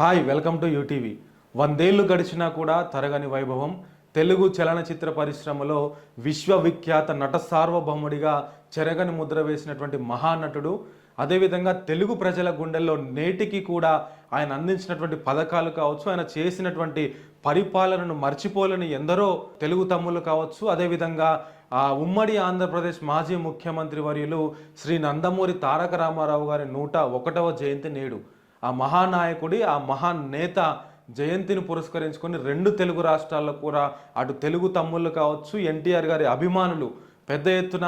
Hi welcome to UTV. 100 ఏళ్లు గడిచినా కూడా తరగని వైభవం. తెలుగు చలనచిత్ర పరిశ్రమలో విశ్వవిఖ్యాత నట సార్వభౌముడిగా చెరగని ముద్ర వేసినటువంటి మహానటుడు, అదేవిధంగా తెలుగు ప్రజల గుండెల్లో నేటికి కూడా ఆయన అందించినటువంటి పథకాలు కావచ్చు, ఆయన చేసినటువంటి పరిపాలనను మర్చిపోలేని ఎందరో తెలుగు తమ్ముళ్ళు కావచ్చు, అదేవిధంగా ఉమ్మడి ఆంధ్రప్రదేశ్ మాజీ ముఖ్యమంత్రి వర్యులు శ్రీ నందమూరి తారక రామారావు గారి 101వ జయంతి నేడు. ఆ మహానాయకుడి, ఆ మహానేత జయంతిని పురస్కరించుకొని రెండు తెలుగు రాష్ట్రాల్లో కూడా అటు తెలుగు తమ్ముళ్ళు కావచ్చు, ఎన్టీఆర్ గారి అభిమానులు పెద్ద ఎత్తున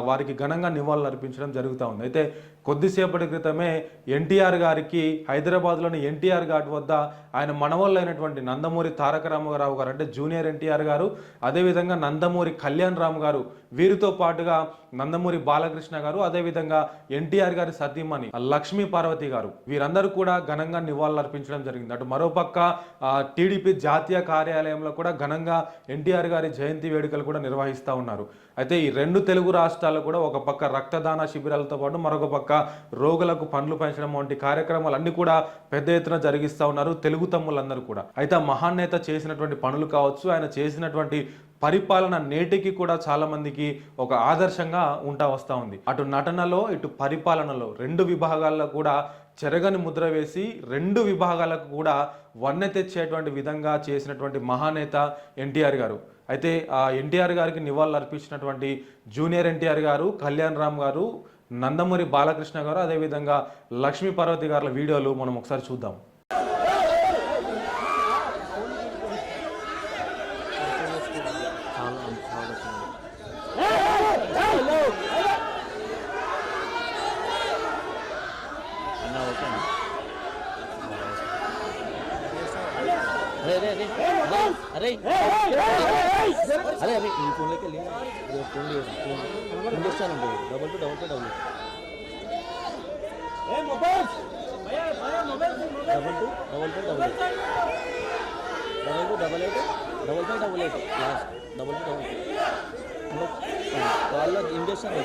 వారికి ఘనంగా నివాళులు అర్పించడం జరుగుతూ ఉంది. అయితే కొద్దిసేపటి క్రితమే ఎన్టీఆర్ గారికి హైదరాబాద్లోని ఎన్టీఆర్ ఘాట్ వద్ద ఆయన మనవళ్ళు అయినటువంటి నందమూరి తారక రామారావు గారు, అంటే జూనియర్ ఎన్టీఆర్ గారు, అదేవిధంగా నందమూరి కళ్యాణ్ రామ్ గారు, వీరితో పాటుగా నందమూరి బాలకృష్ణ గారు, అదేవిధంగా ఎన్టీఆర్ గారి సతీమణి లక్ష్మీ పార్వతి గారు, వీరందరూ కూడా ఘనంగా నివాళులు అర్పించడం జరిగింది. అటు మరోపక్క టీడీపీ జాతీయ కార్యాలయంలో కూడా ఘనంగా ఎన్టీఆర్ గారి జయంతి వేడుకలు కూడా నిర్వహిస్తూ ఉన్నారు. అయితే ఈ రెండు తెలుగు రాష్ట్రాలు కూడా ఒక పక్క రక్తదాన శిబిరాలతో పాటు మరొక పక్క రోగులకు పండ్లు పెంచడం వంటి కార్యక్రమాలు అన్ని కూడా పెద్ద ఎత్తున జరిగిస్తూ ఉన్నారు తెలుగు తమ్ములందరూ కూడా. అయితే మహానేత చేసినటువంటి పనులు కావచ్చు, ఆయన చేసినటువంటి పరిపాలన నేటికి కూడా చాలా మందికి ఒక ఆదర్శంగా వస్తూ ఉంది. అటు నటనలో ఇటు పరిపాలనలో రెండు విభాగాల్లో కూడా చెరగని ముద్ర వేసి రెండు విభాగాలకు కూడా వన్నె తెచ్చేటువంటి విధంగా చేసినటువంటి మహానేత ఎన్టీఆర్ గారు. అయితే ఆ ఎన్టీఆర్ గారికి నివాళులు అర్పించినటువంటి జూనియర్ ఎన్టీఆర్ గారు, కళ్యాణ్ రామ్ గారు, నందమూరి బాలకృష్ణ గారు, అదేవిధంగా లక్ష్మీ పార్వతి గారి వీడియోలు మనం ఒకసారి చూద్దాం. अरे अरे अरे अरे अरे ఈ ఫోన్లోకి వెళ్ళి ఫోన్ చేస్తాను double two double two double double two double two double double two double eight double five double eight last double two double కాల్లో ఇంజక్షన్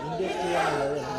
ఇంజక్షన్